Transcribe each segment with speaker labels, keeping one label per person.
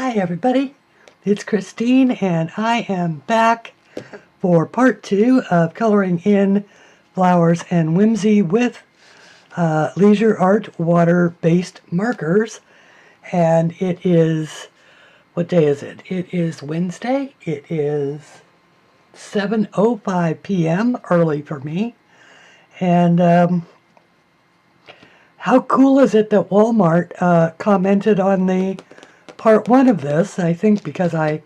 Speaker 1: Hi everybody, it's Christine and I am back for part 2 of coloring in flowers and whimsy with CLAldridgeArt water-based markers. And it is, what day is it? It is Wednesday. It is 7:05 p.m. early for me. And how cool is it that Walmart commented on the part 1 of this, I think because I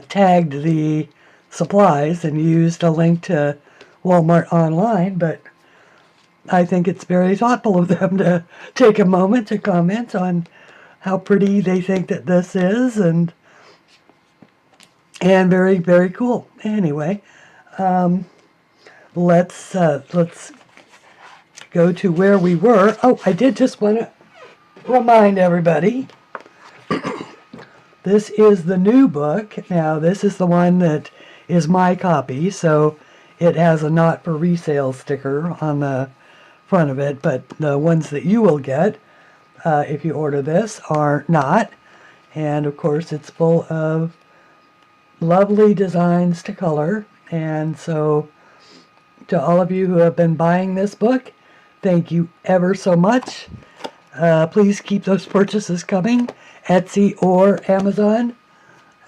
Speaker 1: tagged the supplies and used a link to Walmart online, but I think it's very thoughtful of them to take a moment to comment on how pretty they think that this is, and very, very cool. Anyway, let's go to where we were. Oh, I did just want to remind everybody, this is the new book. Now, this is the one that is my copy, so it has a not for resale sticker on the front of it, but the ones that you will get if you order this are not. And of course, it's full of lovely designs to color. And so, to all of you who have been buying this book, thank you ever so much. Please keep those purchases coming, Etsy or Amazon.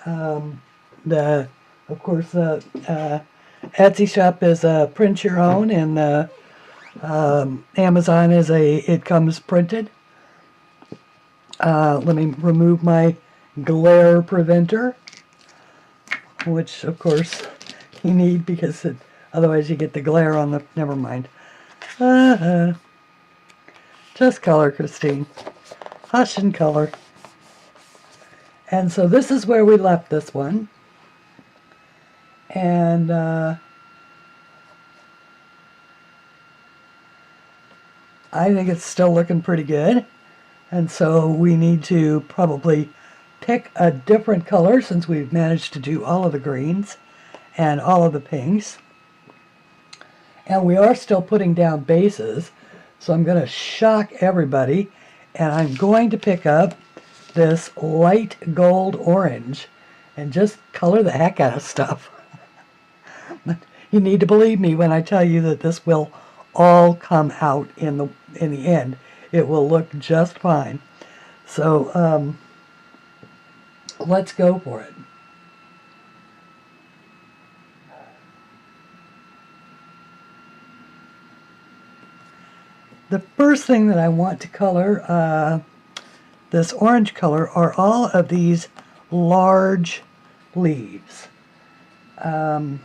Speaker 1: Of course, the Etsy shop is print your own, and the Amazon is it comes printed. Let me remove my glare preventer, which of course you need because otherwise you get the glare on the. Never mind. Just color, Christine. Hush and color. And so this is where we left this one. And I think it's still looking pretty good. And so we need to probably pick a different color since we've managed to do all of the greens and all of the pinks. And we are still putting down bases. So I'm going to shock everybody, and I'm going to pick up this light gold orange and just color the heck out of stuff. But you need to believe me when I tell you that this will all come out in the end. It will look just fine. So let's go for it. The first thing that I want to color, this orange color, are all of these large leaves. Not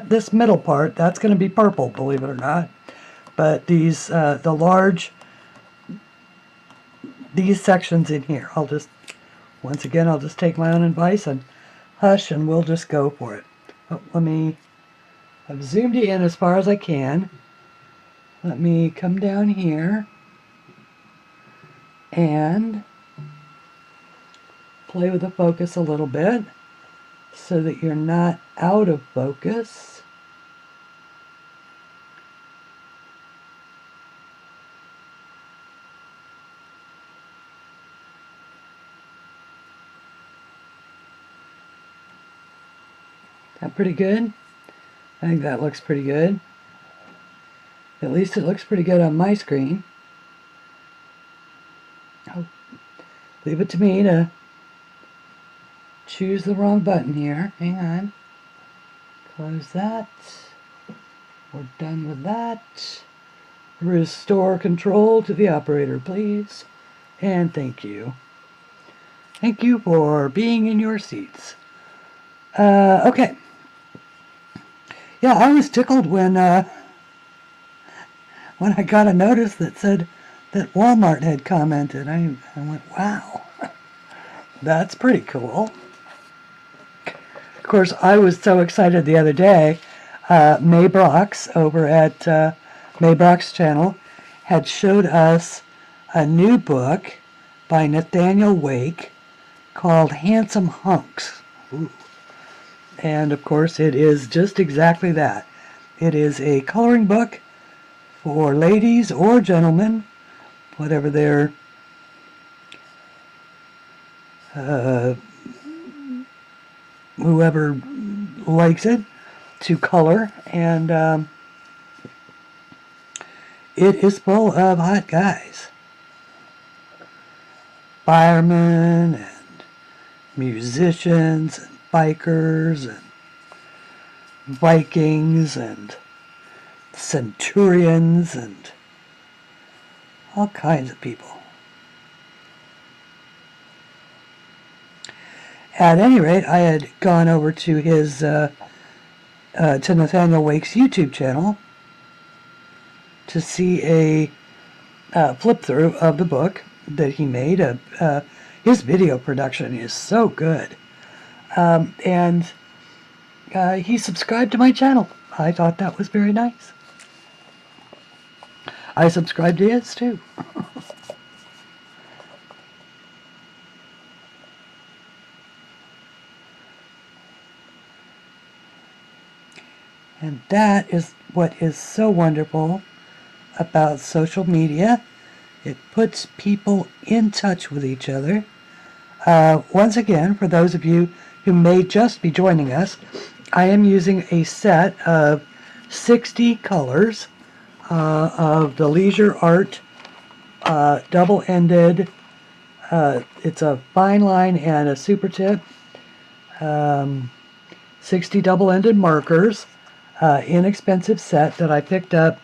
Speaker 1: this middle part, that's going to be purple, believe it or not. But these, these sections in here, once again, I'll just take my own advice and hush, and we'll just go for it. Oh, I've zoomed it in as far as I can. Let me come down here and play with the focus a little bit so that you're not out of focus. Is that pretty good? I think that looks pretty good. At least it looks pretty good on my screen. Oh, leave it to me to choose the wrong button here. Hang on. Close that. We're done with that. Restore control to the operator, please. And thank you. Thank you for being in your seats. Okay. Yeah, I was tickled when I got a notice that said that Walmart had commented. I went, wow, that's pretty cool. Of course, I was so excited the other day. May Brox over at May Brox channel had showed us a new book by Nathaniel Wake called Handsome Hunks. Ooh. And of course, it is just exactly that. It is a coloring book for ladies or gentlemen, whatever their whoever likes it to color, and it is full of hot guys. Firemen and musicians and bikers and Vikings and centurions and all kinds of people. At any rate, I had gone over to his to Nathaniel Wake's YouTube channel to see a flip through of the book that he made. His video production is so good, and he subscribed to my channel. I thought that was very nice. I subscribed to his too. And that is what is so wonderful about social media. It puts people in touch with each other. Once again, for those of you who may just be joining us, I am using a set of 60 colors of the CLAldridgeArt double-ended. It's a fine line and a super tip. 60 double-ended markers. Inexpensive set that I picked up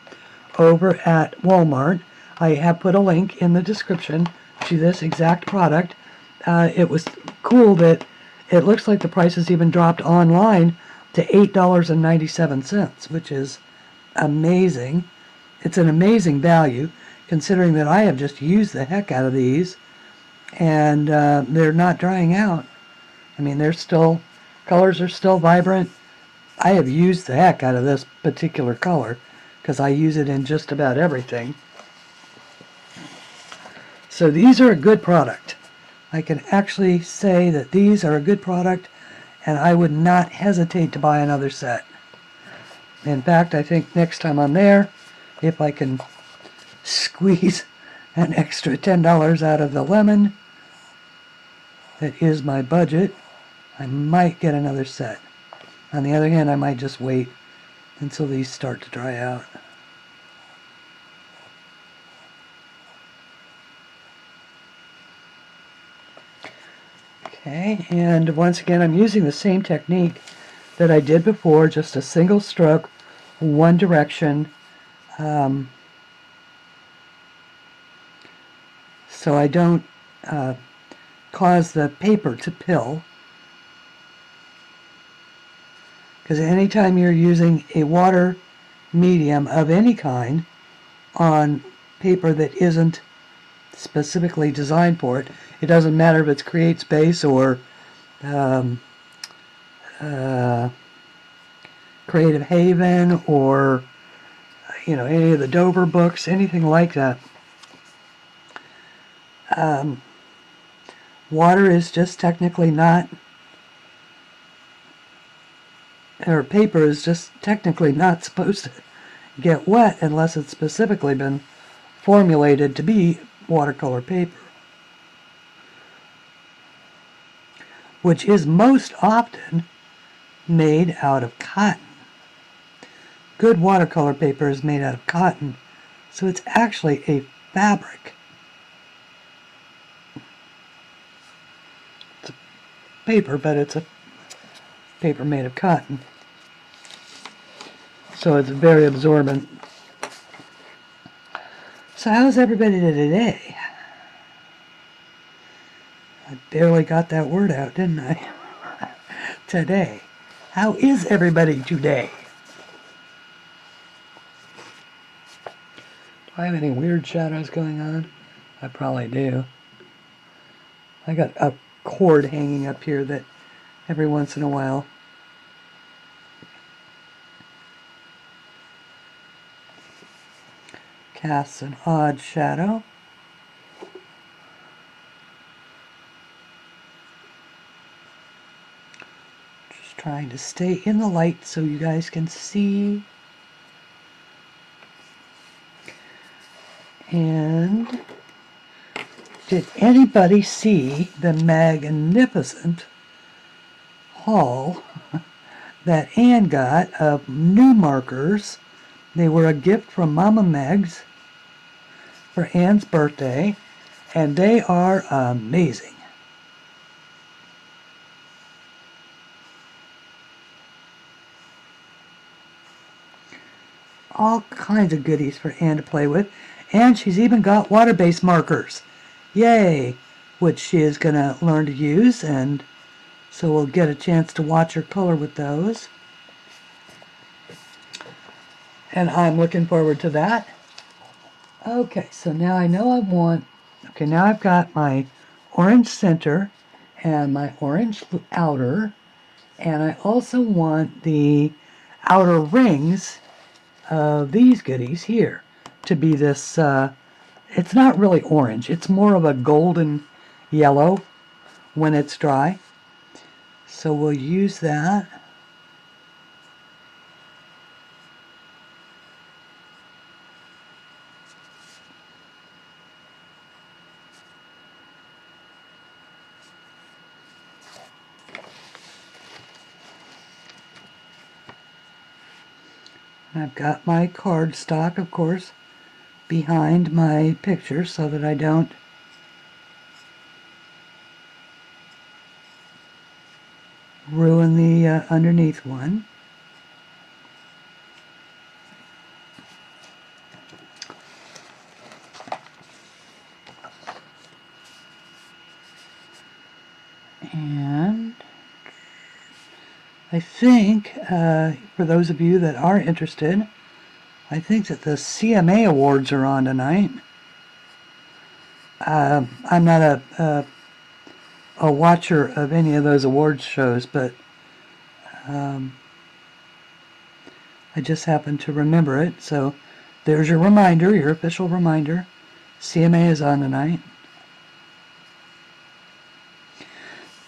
Speaker 1: over at Walmart. I have put a link in the description to this exact product. It was cool that it looks like the price has even dropped online to $8.97, which is amazing. It's an amazing value considering that I have just used the heck out of these, and they're not drying out. I mean, colors are still vibrant. I have used the heck out of this particular color because I use it in just about everything. So these are a good product. I can actually say that these are a good product, and I would not hesitate to buy another set. In fact, I think next time I'm there, if I can squeeze an extra $10 out of the lemon that is my budget, I might get another set. On the other hand, I might just wait until these start to dry out. Okay, and once again, I'm using the same technique that I did before, just a single stroke, one direction, so I don't cause the paper to pill. Because anytime you're using a water medium of any kind on paper that isn't specifically designed for it, it doesn't matter if it's Create Space or Creative Haven or any of the Dover books, anything like that. Water is just technically not, or paper is just technically not supposed to get wet unless it's specifically been formulated to be watercolor paper, which is most often made out of cotton. Good watercolor paper is made out of cotton, so it's actually a fabric. It's a paper, but it's a paper made of cotton. So it's very absorbent. So how's everybody today? I barely got that word out, didn't I? Today. How is everybody today? Do I have any weird shadows going on? I probably do. I got a cord hanging up here that every once in a while casts an odd shadow. Just trying to stay in the light so you guys can see. And Did anybody see the magnificent haul that Anne got of new markers? They were a gift from Mama Meg's for Anne's birthday, and they are amazing. All kinds of goodies for Anne to play with, and she's even got water-based markers. Yay! Which she is going to learn to use, and so we'll get a chance to watch her color with those. And I'm looking forward to that. Okay, so now I know I want, okay, now I've got my orange center and my orange outer, and I also want the outer rings of these goodies here to be this, it's not really orange, it's more of a golden yellow when it's dry. So we'll use that. I've got my cardstock, of course, behind my picture so that I don't ruin the underneath one. And I think, for those of you that are interested, I think that the CMA Awards are on tonight. I'm not a watcher of any of those awards shows, but I just happened to remember it. So there's your reminder, your official reminder. CMA is on tonight.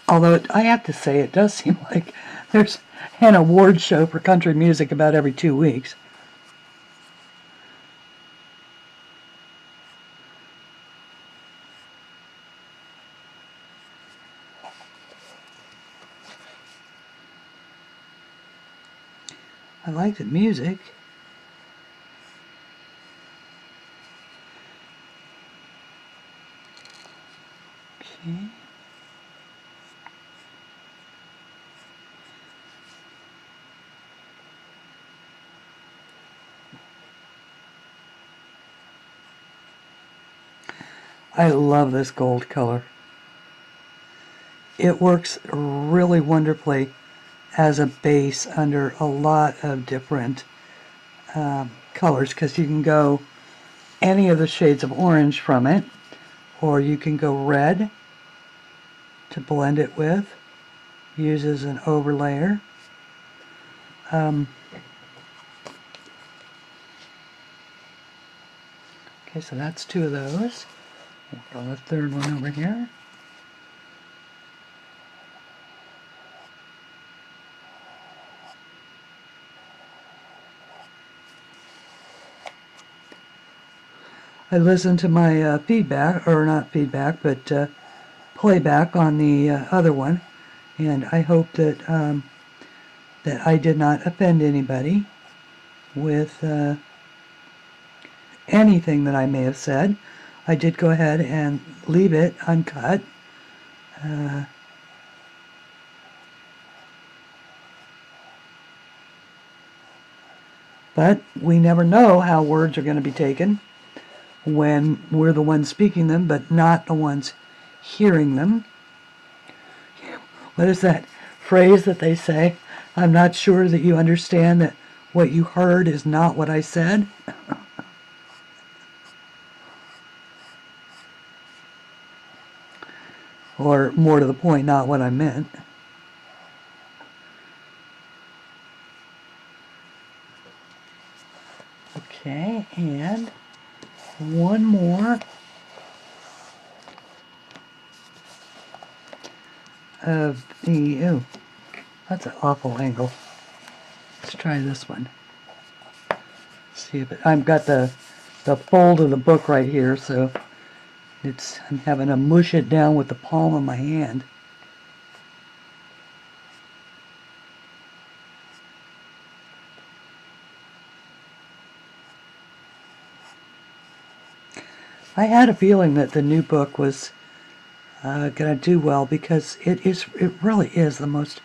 Speaker 1: Although I have to say, it does seem like there's an award show for country music about every 2 weeks. I like the music. Okay. I love this gold color. It works really wonderfully as a base under a lot of different colors, because you can go any of the shades of orange from it, or you can go red to blend it with, use as an overlayer. Okay, so that's 2 of those. We'll draw the 3rd one over here. I listened to my feedback, or not feedback, but playback on the other one, and I hope that that I did not offend anybody with anything that I may have said. I did go ahead and leave it uncut. But we never know how words are going to be taken when we're the ones speaking them, but not the ones hearing them. What is that phrase that they say? I'm not sure that you understand that what you heard is not what I said. Or more to the point, not what I meant. Okay, and one more of the, oh, that's an awful angle. Let's try this one. See if it, I've got the fold of the book right here, so I'm having to mush it down with the palm of my hand. I had a feeling that the new book was going to do well because it really is the most,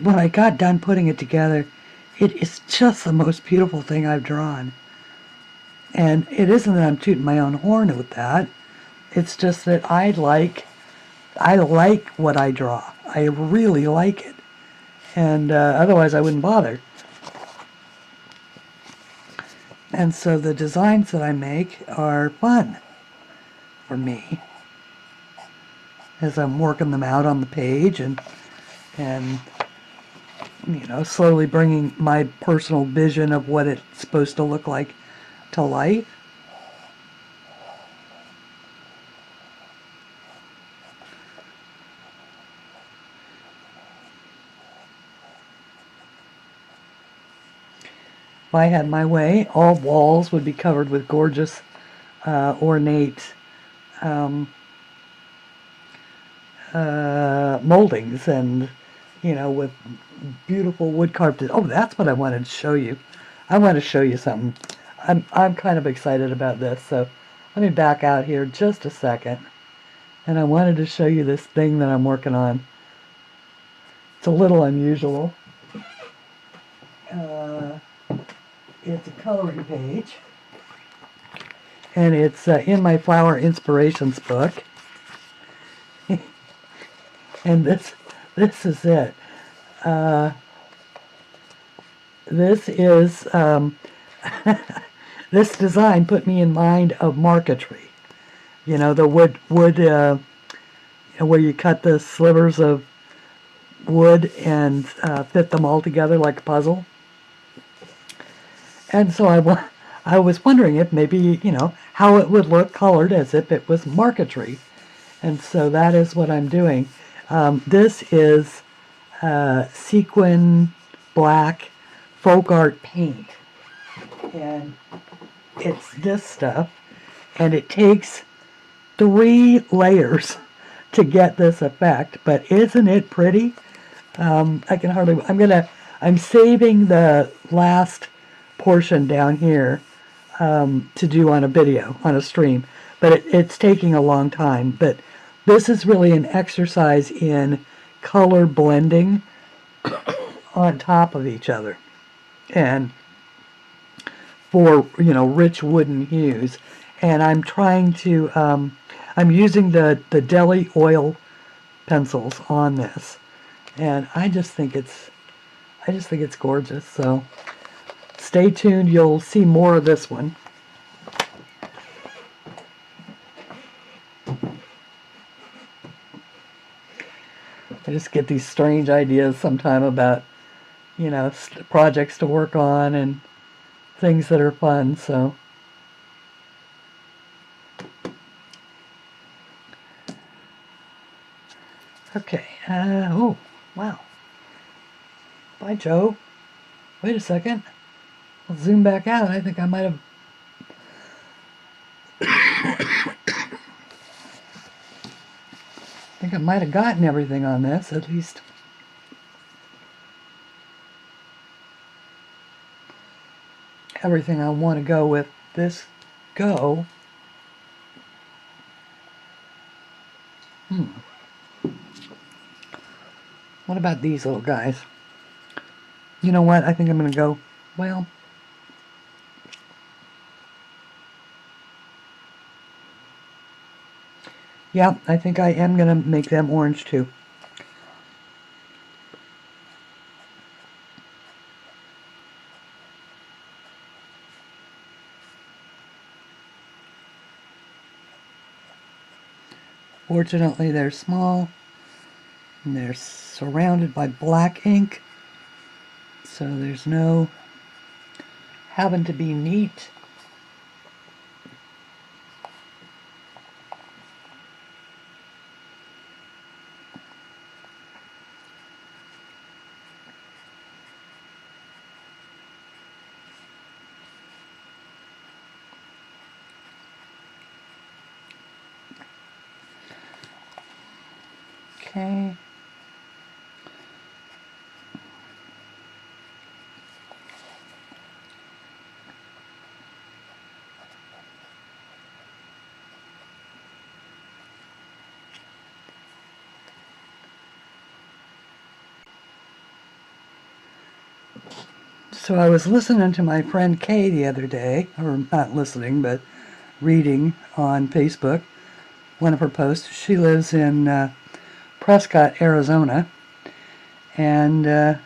Speaker 1: when I got done putting it together, it is just the most beautiful thing I've drawn. And it isn't that I'm tooting my own horn with that. It's just that I like what I draw. I really like it. And otherwise I wouldn't bother. And so the designs that I make are fun for me as I'm working them out on the page and you know, slowly bringing my personal vision of what it's supposed to look like to life. If I had my way, all walls would be covered with gorgeous, ornate moldings and, you know, with beautiful wood carved. Oh, that's what I wanted to show you. I want to show you something. I'm kind of excited about this, so let me back out here just a second. And I wanted to show you this thing that I'm working on. It's a little unusual. It's a coloring page, and it's in my flower inspirations book. And this is it. This is this design put me in mind of marquetry. You know, the wood where you cut the slivers of wood and fit them all together like a puzzle. And so I was wondering if maybe, you know, how it would look colored as if it was marquetry. And so that is what I'm doing. This is sequin black folk art paint. And it's this stuff. And it takes 3 layers to get this effect. But isn't it pretty? I can hardly... I'm saving the last portion down here to do on a video, on a stream. But it's taking a long time. But this is really an exercise in color blending on top of each other. And for, you know, rich wooden hues. And I'm trying to, I'm using the deli oil pencils on this. And I just think it's gorgeous. So stay tuned, you'll see more of this one. I just get these strange ideas sometime about, you know, projects to work on and things that are fun, so. Okay, oh, wow. Bye, Joe. Wait a second. I'll zoom back out. I think I might have... I think I might have gotten everything on this, at least. Everything I want to go with this go. What about these little guys? You know what? I think I'm going to go, well... Yeah, I think I am going to make them orange too. Fortunately, they're small, and they're surrounded by black ink, so there's no having to be neat. Okay. So I was listening to my friend Kay the other day, or not listening, but reading on Facebook, one of her posts. She lives in Prescott, Arizona, and that's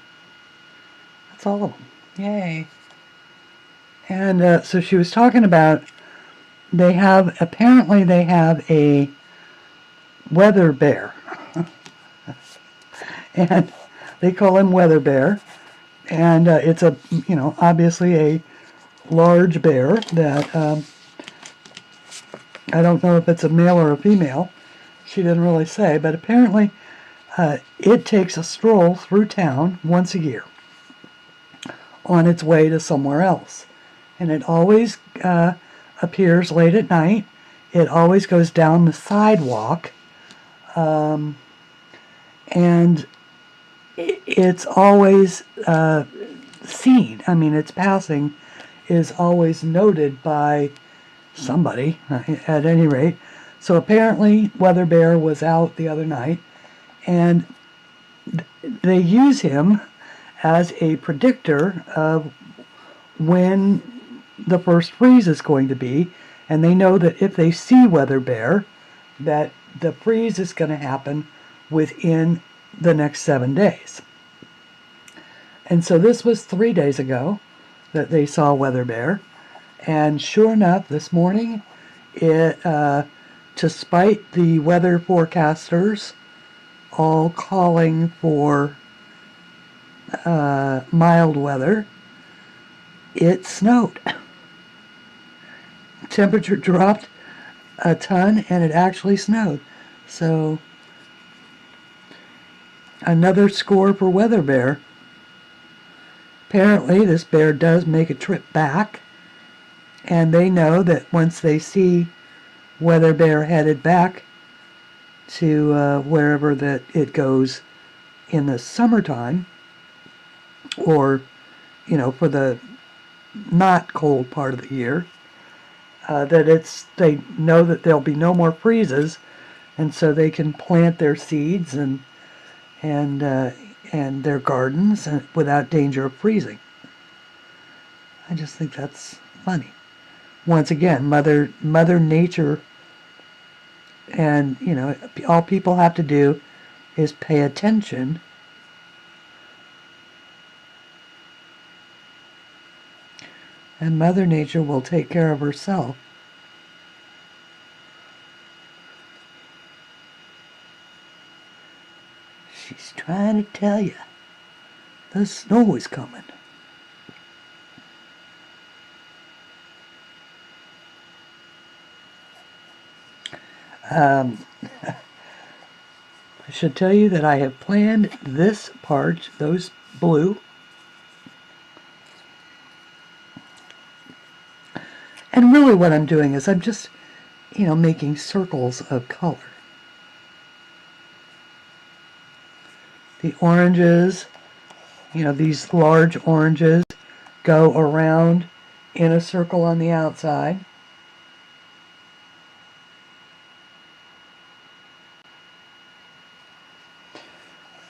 Speaker 1: all of them. Yay. And so she was talking about apparently they have a weather bear, and they call him Weather Bear, and it's obviously a large bear that, I don't know if it's a male or a female. She didn't really say, but apparently it takes a stroll through town once a year on its way to somewhere else. And it always appears late at night. It always goes down the sidewalk. And it's always seen. I mean, its passing is always noted by somebody, at any rate. So apparently Weather Bear was out the other night, and they use him as a predictor of when the first freeze is going to be, and they know that if they see Weather Bear, that the freeze is going to happen within the next 7 days. And so this was 3 days ago that they saw Weather Bear, and sure enough, this morning, to spite the weather forecasters all calling for mild weather, it snowed. Temperature dropped a ton, and it actually snowed. So another score for Weather Bear. Apparently this bear does make a trip back, and they know that once they see Weather Bear headed back to wherever that it goes in the summertime, or for the not cold part of the year, they know that there'll be no more freezes, and so they can plant their seeds and their gardens without danger of freezing. I just think that's funny. Once again, Mother Nature, and all people have to do is pay attention, and Mother Nature will take care of herself. She's trying to tell you the snow is coming. I should tell you that I have planned this part, those blue, and really what I'm doing is I'm just, making circles of color. The oranges, these large oranges go around in a circle on the outside.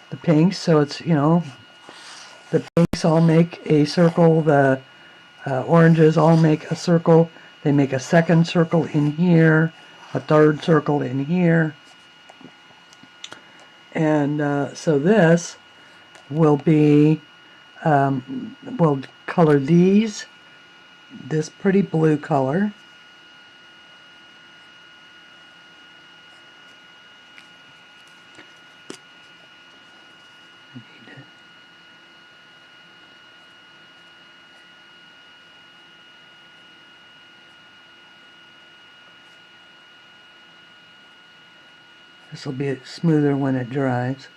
Speaker 1: The pinks, so it's, the pinks all make a circle, the oranges all make a circle. They make a second circle in here, a third circle in here. And so this will be, we'll color these, this pretty blue color. This will be smoother when it dries.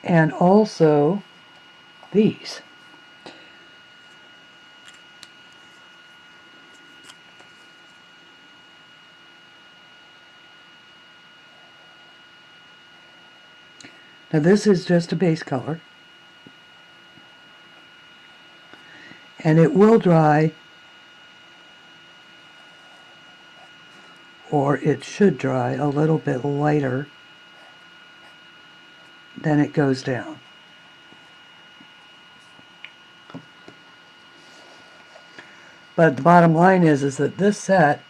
Speaker 1: And also these. Now this is just a base color, and it will dry, or it should dry, a little bit lighter than it goes down. But the bottom line is that this set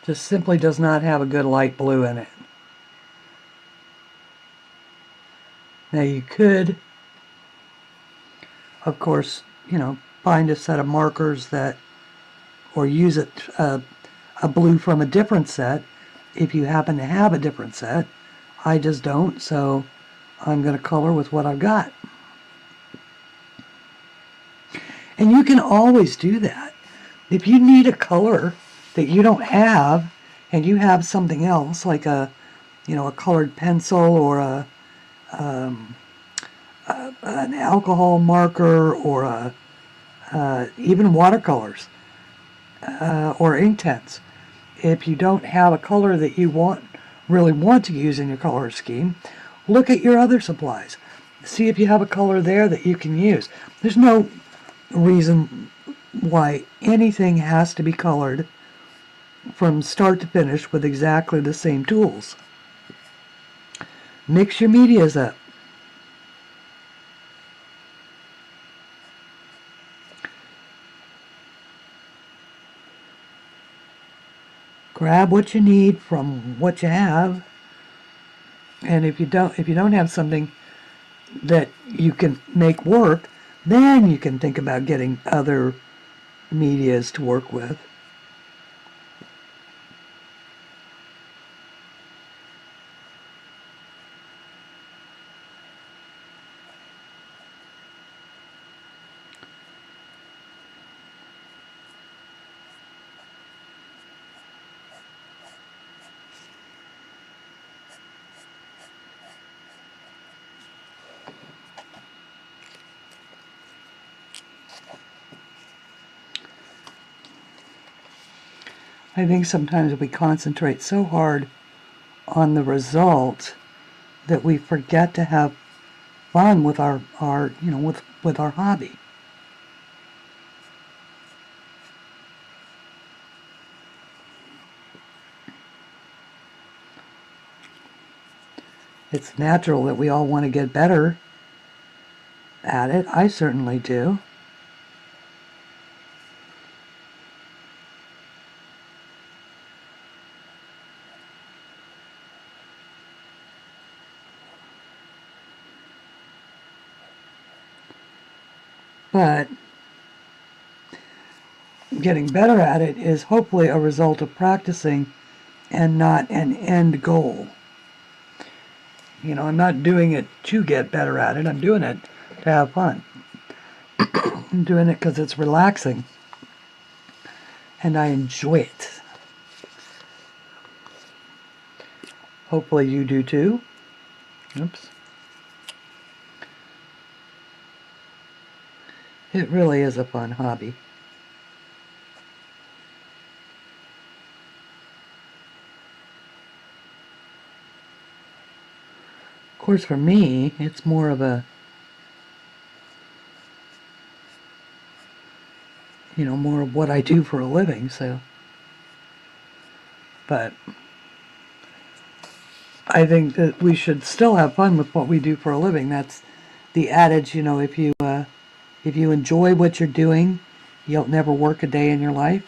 Speaker 1: just simply does not have a good light blue in it. Now you could, of course, find a set of markers that, or use a blue from a different set if you happen to have a different set. I just don't, so I'm going to color with what I've got. And you can always do that. If you need a color that you don't have, and you have something else, like a colored pencil or an alcohol marker, or even watercolors or Inktense. If you don't have a color that you really want to use in your color scheme, look at your other supplies. See if you have a color there that you can use. There's no reason why anything has to be colored from start to finish with exactly the same tools. Mix your medias up. Grab what you need from what you have, and if you don't have something that you can make work, then you can think about getting other medias to work with. I think sometimes we concentrate so hard on the result that we forget to have fun with our with our hobby. It's natural that we all want to get better at it. I certainly do. But getting better at it is hopefully a result of practicing and not an end goal. I'm not doing it to get better at it. I'm doing it to have fun. I'm doing it because it's relaxing and I enjoy it. Hopefully you do too. Oops. It really is a fun hobby. Of course, for me, it's more of a, more of what I do for a living, so. But I think that we should still have fun with what we do for a living. That's the adage, if you enjoy what you're doing, you'll never work a day in your life.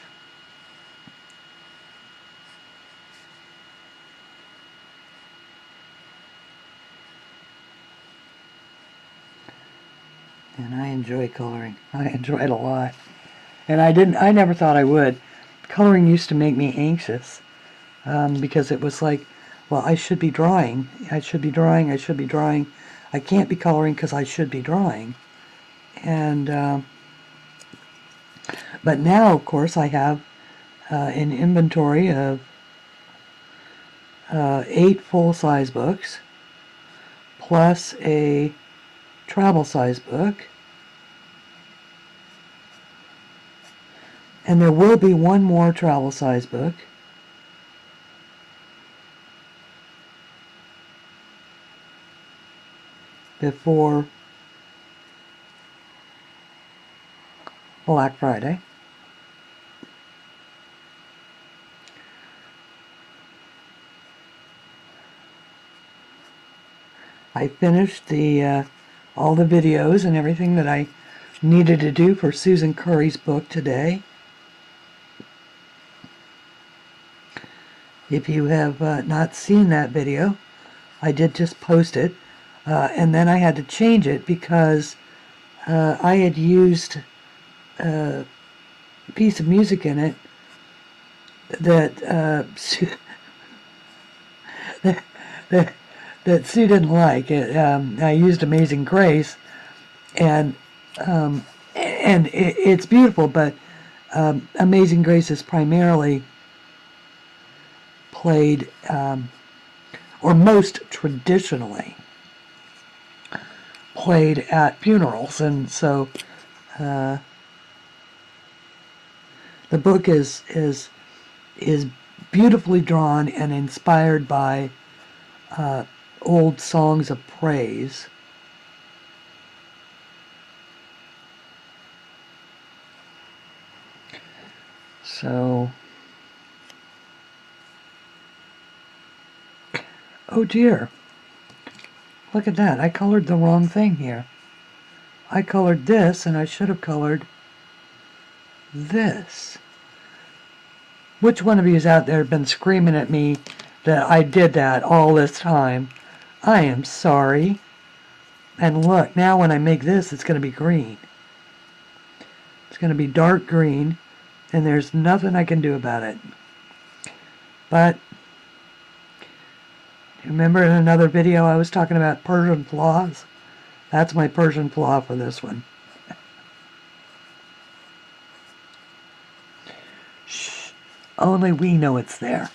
Speaker 1: And I enjoy coloring. I enjoy it a lot. And I never thought I would. Coloring used to make me anxious because it was like, well, I should be drawing. I should be drawing. I should be drawing. I can't be coloring because I should be drawing. And but now, of course, I have an inventory of 8 full-size books, plus a travel-size book. And there will be one more travel-size book. before Black Friday. I finished all the videos and everything that I needed to do for Susan Curry's book today. If you have not seen that video, I did just post it, and then I had to change it because I had used a piece of music in it that that Sue didn't like. I used Amazing Grace, and it's beautiful, but Amazing Grace is primarily played, or most traditionally played at funerals, and so the book is beautifully drawn and inspired by old songs of praise. So, oh dear, look at that. I colored the wrong thing here. I colored this, and I should have colored this. Which one of you is out there have been screaming at me that I did that all this time? I am sorry. And look, now when I make this, it's going to be green. It's going to be dark green, and there's nothing I can do about it. But, remember in another video I was talking about Persian flaws? That's my Persian flaw for this one. Shh. Only we know it's there.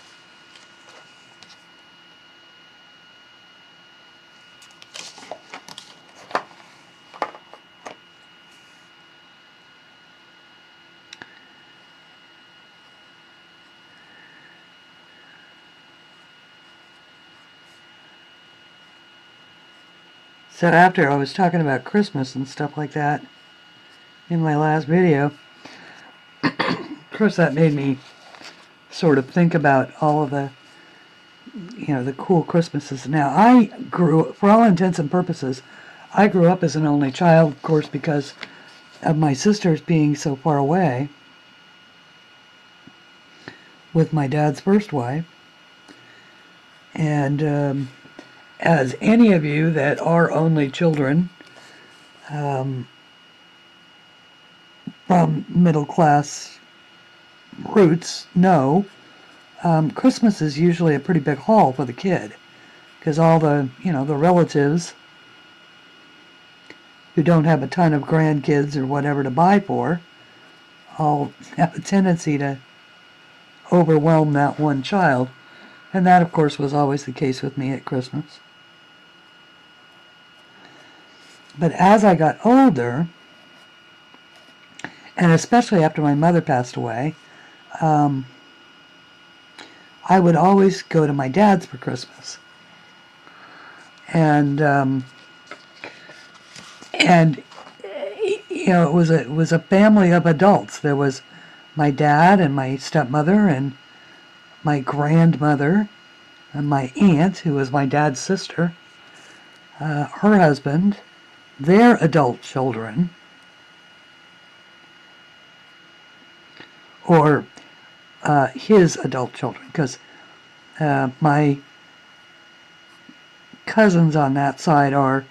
Speaker 1: So after I was talking about Christmas and stuff like that in my last video, of course that made me sort of think about all of the, the cool Christmases. Now, I grew, for all intents and purposes, I grew up as an only child, of course, because of my sisters being so far away with my dad's first wife. And as any of you that are only children from middle class roots know, Christmas is usually a pretty big haul for the kid, because all the, the relatives who don't have a ton of grandkids or whatever to buy for all have a tendency to overwhelm that one child. And that, of course, was always the case with me at Christmas. But as I got older, and especially after my mother passed away, I would always go to my dad's for Christmas. And it was a family of adults. There was my dad and my stepmother and my grandmother and my aunt, who was my dad's sister, her husband, their adult children, or his adult children, because my cousins on that side are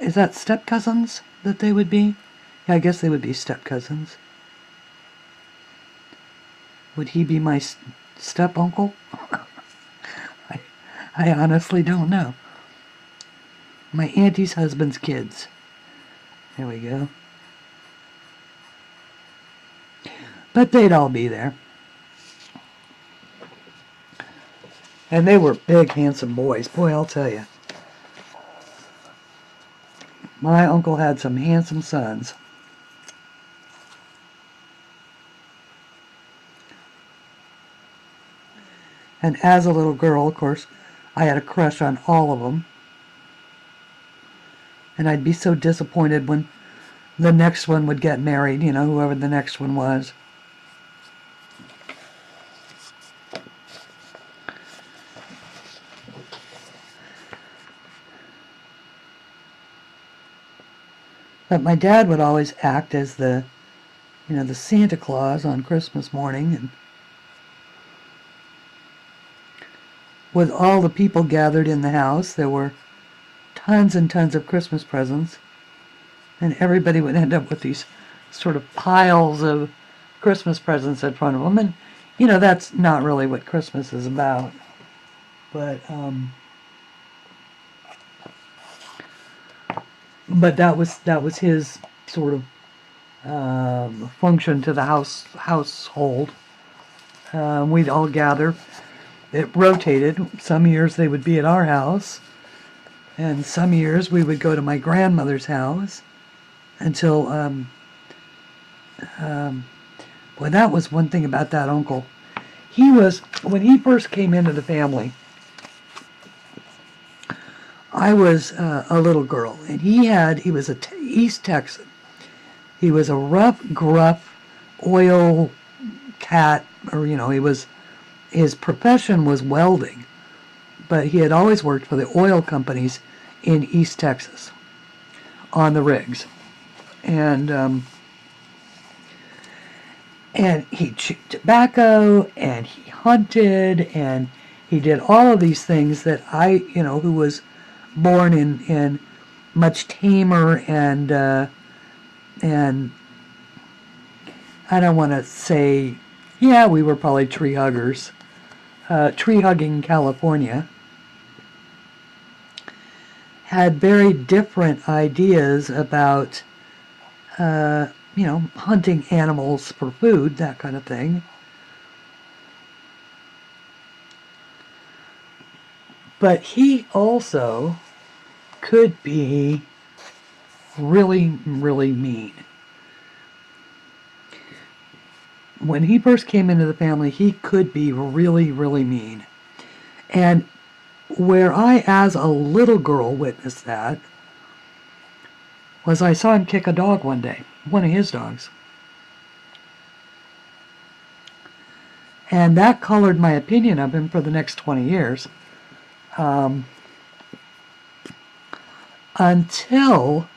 Speaker 1: is that step cousins that they would be? Yeah, I guess they would be step cousins. Would he be my step uncle? I honestly don't know. My auntie's husband's kids. There we go. But they'd all be there. And they were big, handsome boys. Boy, I'll tell you. My uncle had some handsome sons. And as a little girl, of course, I had a crush on all of them. And I'd be so disappointed when the next one would get married, you know, whoever the next one was. But my dad would always act as the, you know, the Santa Claus on Christmas morning, and with all the people gathered in the house, there were tons and tons of Christmas presents, and everybody would end up with these sort of piles of Christmas presents in front of them, and, you know, that's not really what Christmas is about, but that was his sort of function to the household. We'd all gather. It rotated. Some years they would be at our house, and some years we would go to my grandmother's house until, well, that was one thing about that uncle. He was, when he first came into the family, I was a little girl, and he was a East Texan. He was a rough, gruff, oil cat, or, you know, his profession was welding, but he had always worked for the oil companies in East Texas on the rigs. And he chewed tobacco, and he hunted, and he did all of these things that I, you know, who was born in much tamer and I don't want to say, yeah, we were probably tree huggers, tree hugging California, had very different ideas about, you know, hunting animals for food, that kind of thing. But he also could be really, really mean. When he first came into the family, he could be really, really mean. And where I, as a little girl, witnessed that was I saw him kick a dog one day, one of his dogs. And that colored my opinion of him for the next 20 years. Until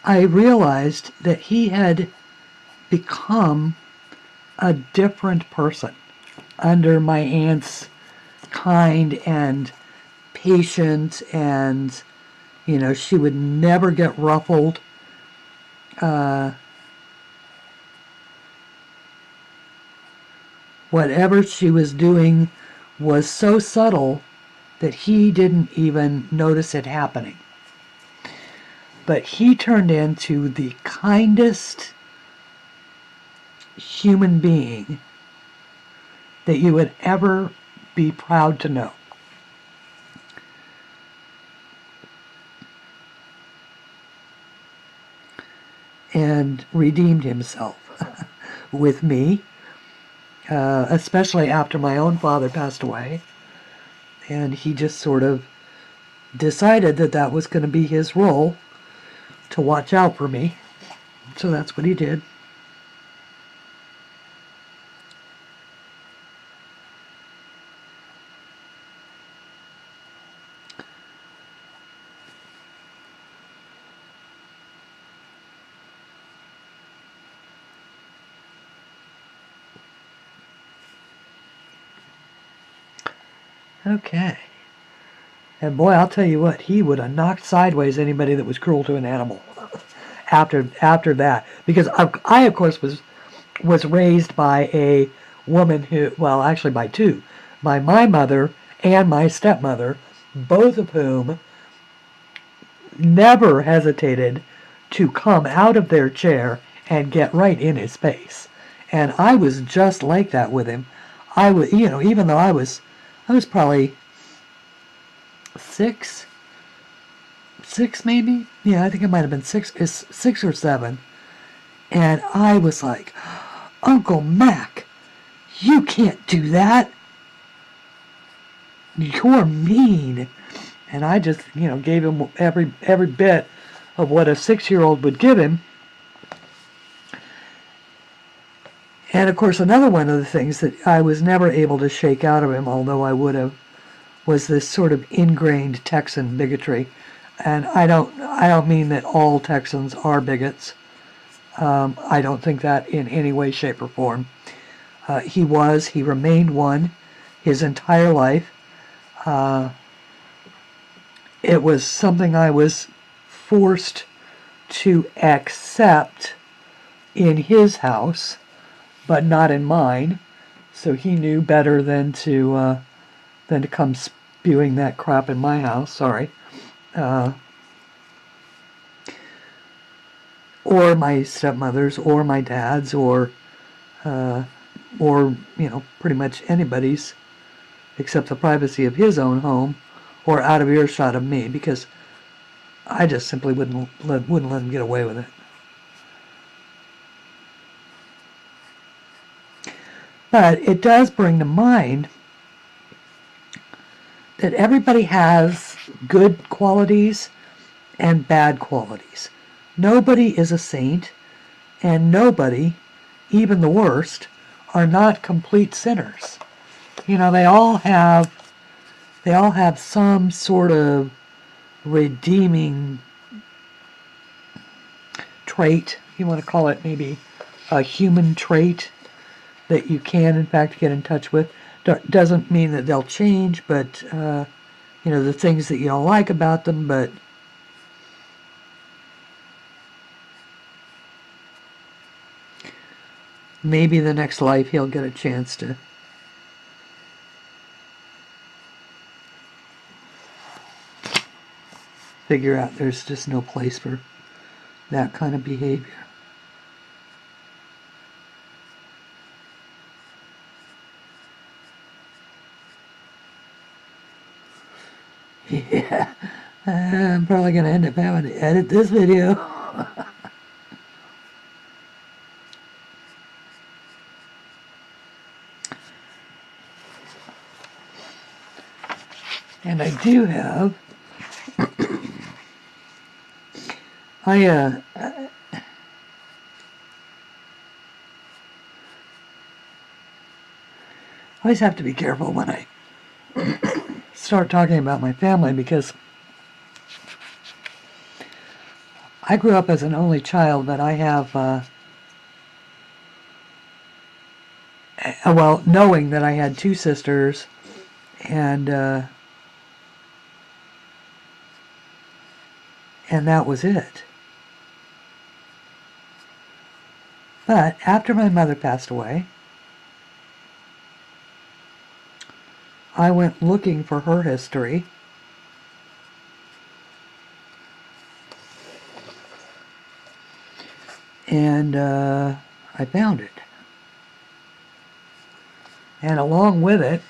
Speaker 1: I realized that he had become a different person under my aunt's kind and patient, and, you know, she would never get ruffled. Whatever she was doing was so subtle that he didn't even notice it happening. But he turned into the kindest human being that you would ever be proud to know. And redeemed himself with me, especially after my own father passed away. And he just sort of decided that that was going to be his role, to watch out for me. So that's what he did. Okay. And boy, I'll tell you what, he would have knocked sideways anybody that was cruel to an animal after that. Because I of course, was raised by a woman who, well, actually by two. By my mother and my stepmother, both of whom never hesitated to come out of their chair and get right in his face. And I was just like that with him. I was, you know, even though I was probably six maybe? Yeah, I think it might have been six or seven. And I was like, Uncle Mac, you can't do that. you're mean. And I just, gave him every bit of what a 6-year-old would give him. And of course, another one of the things that I was never able to shake out of him, although I would have, was this sort of ingrained Texan bigotry. And I don't mean that all Texans are bigots. I don't think that in any way, shape, or form. He remained one his entire life. It was something I was forced to accept in his house, but not in mine. So he knew better than to come spewing that crap in my house. Sorry. Or my stepmother's, or my dad's, or pretty much anybody's, except the privacy of his own home, or out of earshot of me, because I just simply wouldn't let him get away with it. But it does bring to mind that everybody has good qualities and bad qualities. Nobody is a saint, and nobody, even the worst, are not complete sinners. They all have some sort of redeeming trait. You want to call it maybe a human trait that you can, in fact, get in touch with. Doesn't mean that they'll change, but, the things that you don't like about them, but maybe the next life he'll get a chance to figure out there's just no place for that kind of behavior. Yeah, I'm probably going to end up having to edit this video. And I do have, I always have to be careful when I start talking about my family, because I grew up as an only child, but I have, knowing that I had 2 sisters, and that was it. But after my mother passed away, I went looking for her history, and I found it. And along with it,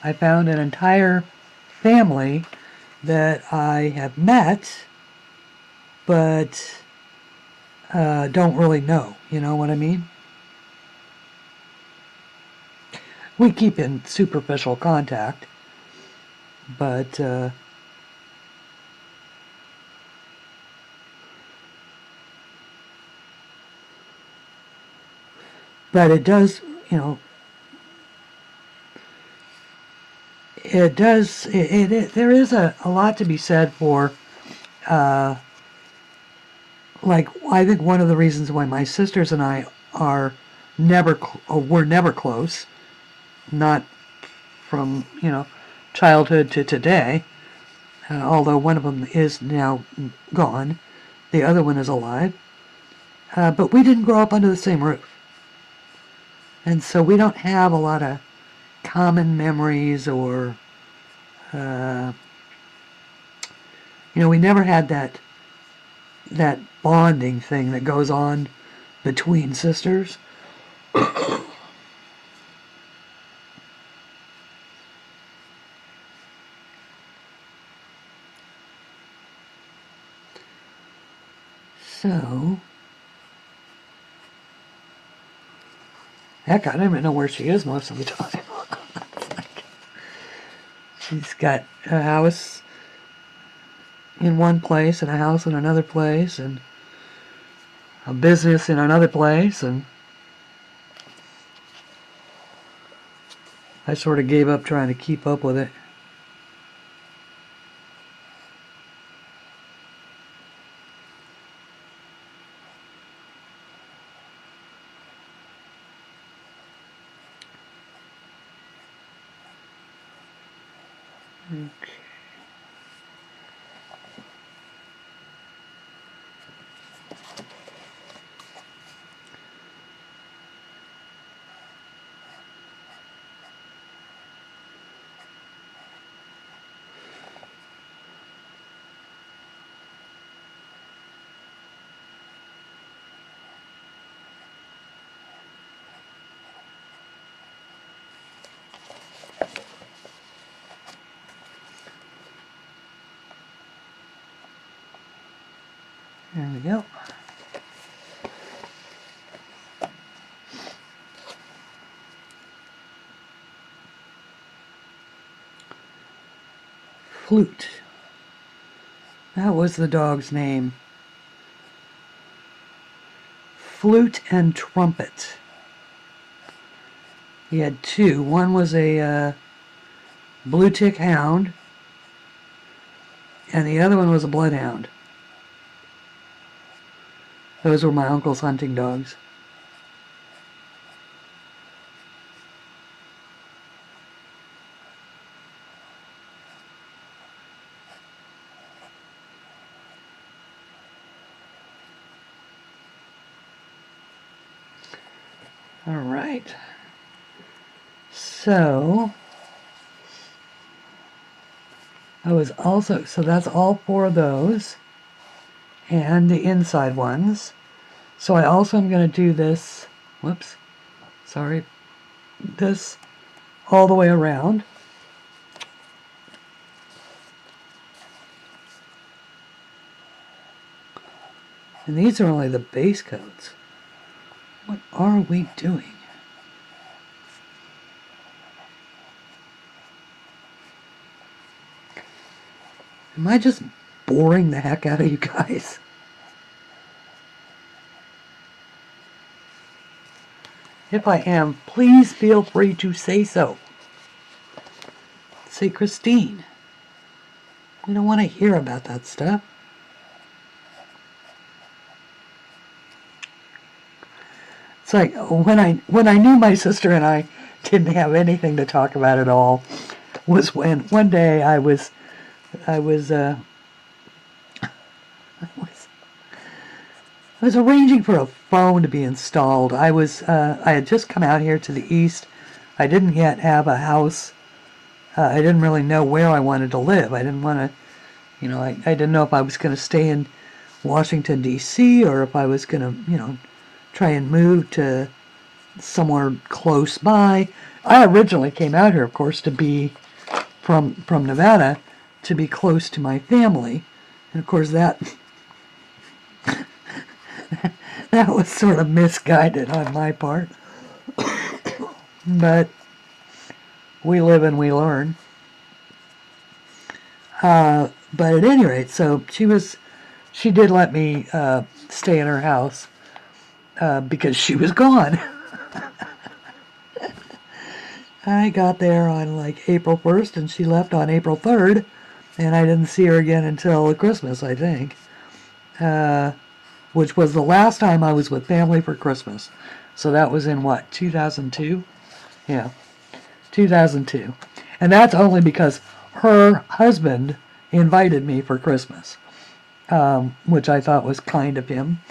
Speaker 1: I found an entire family that I have met, but don't really know. You know what I mean? We keep in superficial contact, but it does, it does, there is a lot to be said for, like, I think one of the reasons why my sisters and I were never close, not from, childhood to today, although one of them is now gone, the other one is alive, but we didn't grow up under the same roof. And so we don't have a lot of common memories, or, we never had that bonding thing that goes on between sisters. So, heck, I don't even know where she is most of the time. He's got a house in one place and a house in another place and a business in another place, and I sort of gave up trying to keep up with it. Okay. There we go. Flute. That was the dog's name. Flute and Trumpet. He had two. One was a blue tick hound, and the other one was a bloodhound. Those were my uncle's hunting dogs. All right. So so that's all four of those and the inside ones. So I also am going to do this, this all the way around. And these are only the base coats. What are we doing? Am I just boring the heck out of you guys? If I am, please feel free to say so. Say, Christine, we don't want to hear about that stuff. It's like when I knew my sister and I didn't have anything to talk about at all was when one day I was arranging for a phone to be installed. I had just come out here to the east. I didn't yet have a house. I didn't really know where I wanted to live. I didn't want to, I didn't know if I was going to stay in Washington, D.C. or if I was going to, try and move to somewhere close by. I originally came out here, of course, to be from Nevada, to be close to my family. And of course that that was sort of misguided on my part. But we live and we learn. But at any rate, so she did let me stay in her house because she was gone. I got there on like April 1st and she left on April 3rd, and I didn't see her again until Christmas, I think, which was the last time I was with family for Christmas. So that was in what, 2002? Yeah, 2002. And that's only because her husband invited me for Christmas, which I thought was kind of him.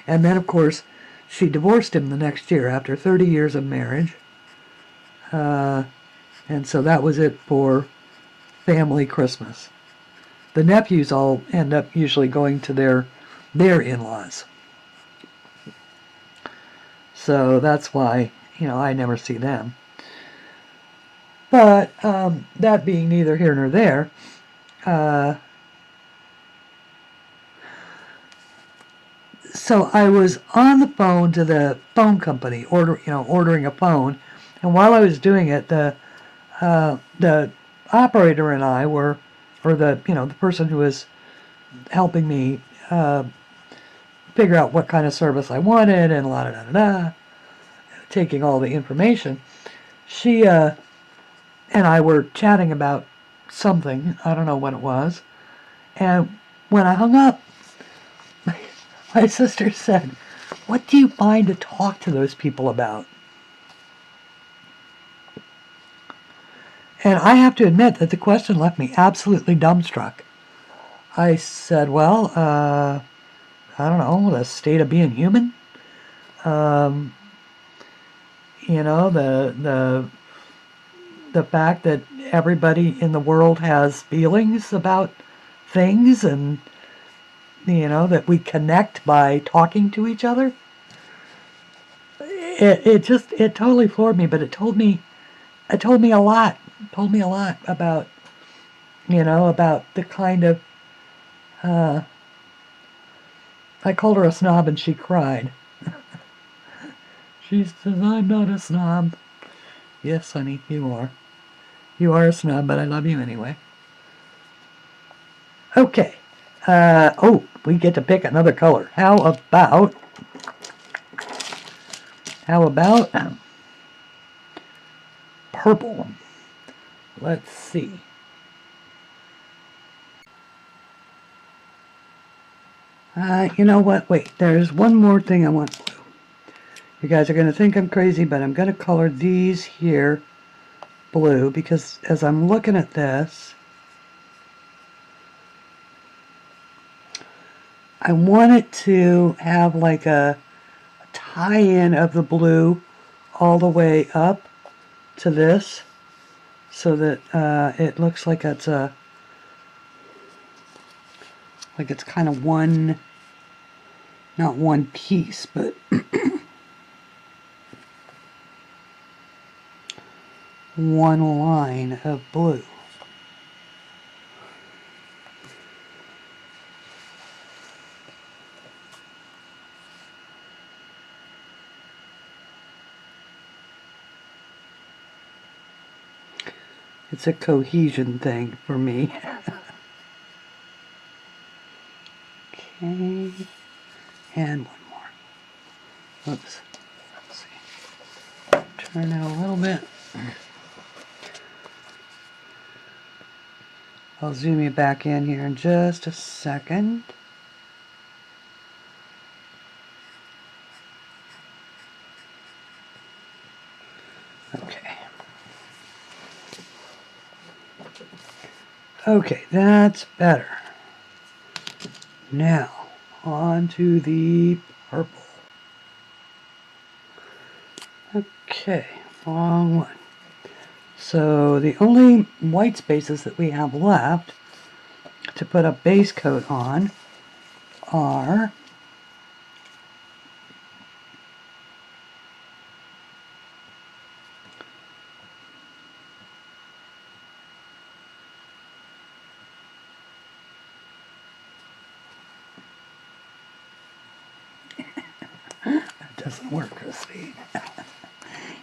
Speaker 1: And then, of course, she divorced him the next year after 30 years of marriage. And so that was it for family Christmas. The nephews all end up usually going to their in-laws. So that's why, I never see them. But that being neither here nor there, so I was on the phone to the phone company ordering a phone, and while I was doing it, the operator and I were, or the the person who was helping me figure out what kind of service I wanted and la da da da da, taking all the information. She and I were chatting about something. I don't know what it was. And when I hung up, my sister said, "What do you find to talk to those people about?" And I have to admit that the question left me absolutely dumbstruck. I said, well, I don't know, the state of being human. Um, the fact that everybody in the world has feelings about things, and that we connect by talking to each other. It totally floored me, but it told me a lot. It told me a lot about about the kind of I called her a snob and she cried. She says, "I'm not a snob." Yes, honey, you are. You are a snob, but I love you anyway. Okay. Oh, we get to pick another color. How about purple? Let's see. You know what? Wait, there's one more thing I want blue. You guys are going to think I'm crazy, but I'm going to color these here blue, because as I'm looking at this, I want it to have like a tie-in of the blue all the way up to this, so that it looks like it's kind of one, not one piece, but one line of blue. It's a cohesion thing for me. Okay, and one more. Oops. Let's see. Turn it a little bit. I'll zoom you back in here in just a second. Okay. Okay, that's better. Now, on to the purple. Okay, wrong one. So the only white spaces that we have left to put a base coat on are that doesn't work, Christine. You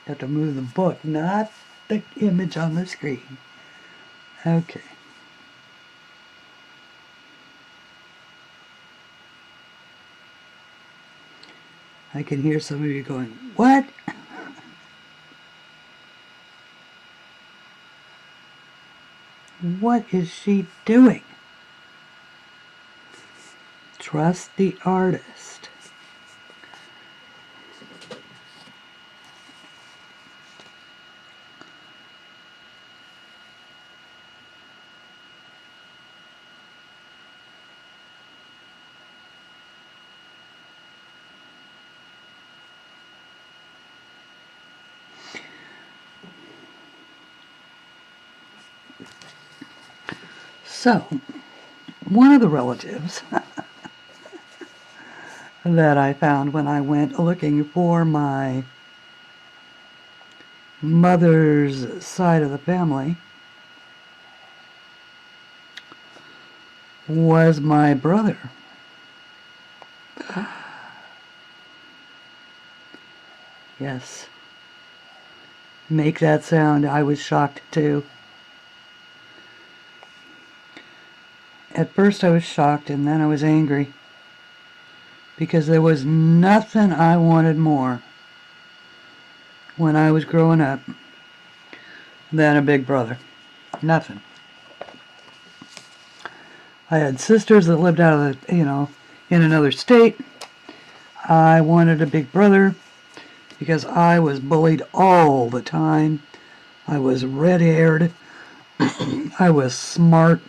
Speaker 1: have to move the book, not the image on the screen. Okay. I can hear some of you going, "What?" What is she doing? Trust the artist. So, one of the relatives that I found when I went looking for my mother's side of the family was my brother. Yes. Make that sound. I was shocked too. At first I was shocked, and then I was angry, because there was nothing I wanted more when I was growing up than a big brother. Nothing. I had sisters that lived out of the, in another state. I wanted a big brother because I was bullied all the time. I was red-haired. I was smart.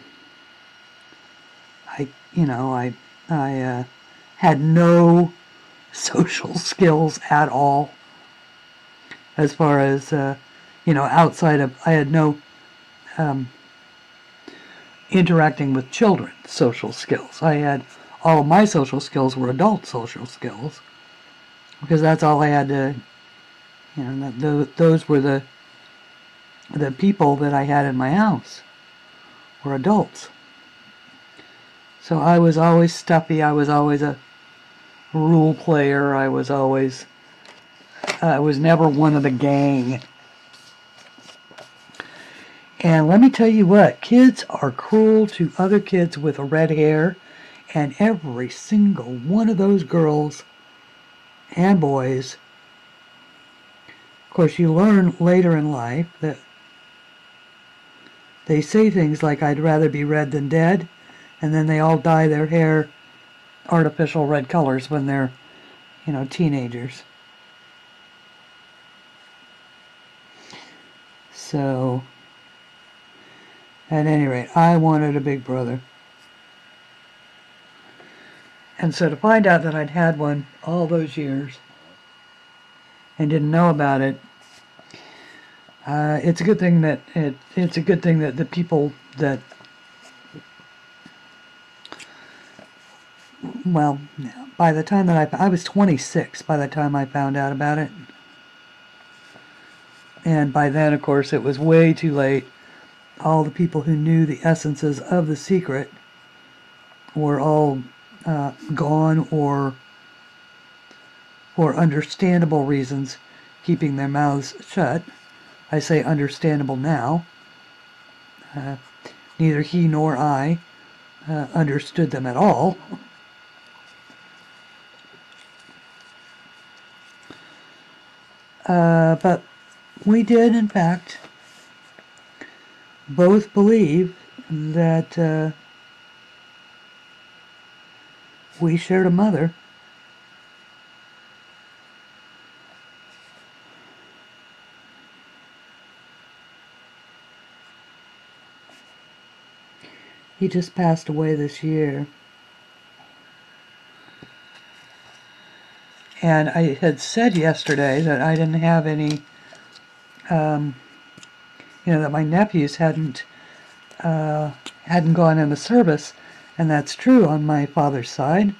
Speaker 1: I had no social skills at all. As far as, outside of, I had no interacting with children social skills. I had, all of my social skills were adult social skills, because that's all I had to, those were the people that I had in my house were adults. So I was always stuffy. I was always a role player. I was never one of the gang. And let me tell you what, kids are cruel to other kids with red hair, and every single one of those girls and boys, of course you learn later in life that they say things like, I'd rather be red than dead, and then they all dye their hair artificial red colors when they're, teenagers. So, at any rate, I wanted a big brother. And so to find out that I'd had one all those years and didn't know about it, it's a good thing that it's a good thing that the people that, well, by the time that I was 26 by the time I found out about it. And by then, of course, it was way too late. All the people who knew the essences of the secret were all gone, or for understandable reasons keeping their mouths shut. I say understandable now. Neither he nor I understood them at all. But we did, in fact, both believe that we shared a mother. He just passed away this year. And I had said yesterday that I didn't have any, that my nephews hadn't gone in the service, and that's true on my father's side.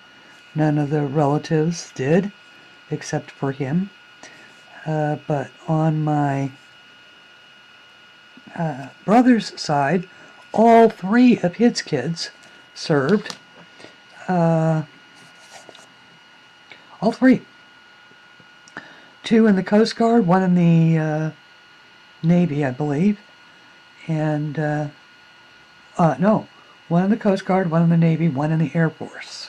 Speaker 1: None of the relatives did, except for him. But on my brother's side, all three of his kids served. All three. 2 in the Coast Guard, 1 in the Navy, I believe. And, no, 1 in the Coast Guard, 1 in the Navy, 1 in the Air Force.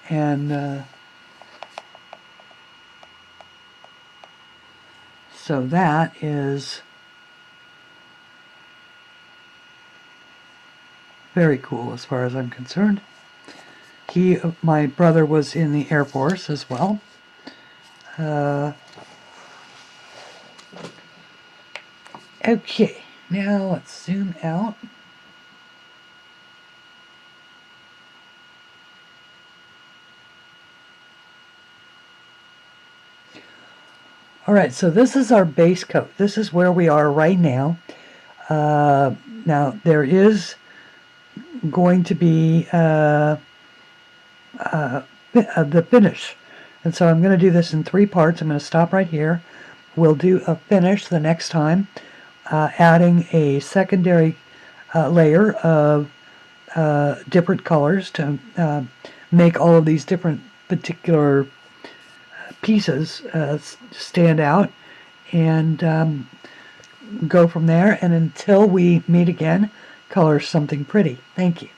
Speaker 1: And so that is very cool as far as I'm concerned. My brother was in the Air Force as well. Okay, now let's zoom out. All right, so this is our base coat. This is where we are right now. Now, there is going to be the finish. And so I'm going to do this in 3 parts. I'm going to stop right here. We'll do a finish the next time, adding a secondary layer of different colors to make all of these different particular pieces stand out. And go from there, and until we meet again, color something pretty. Thank you.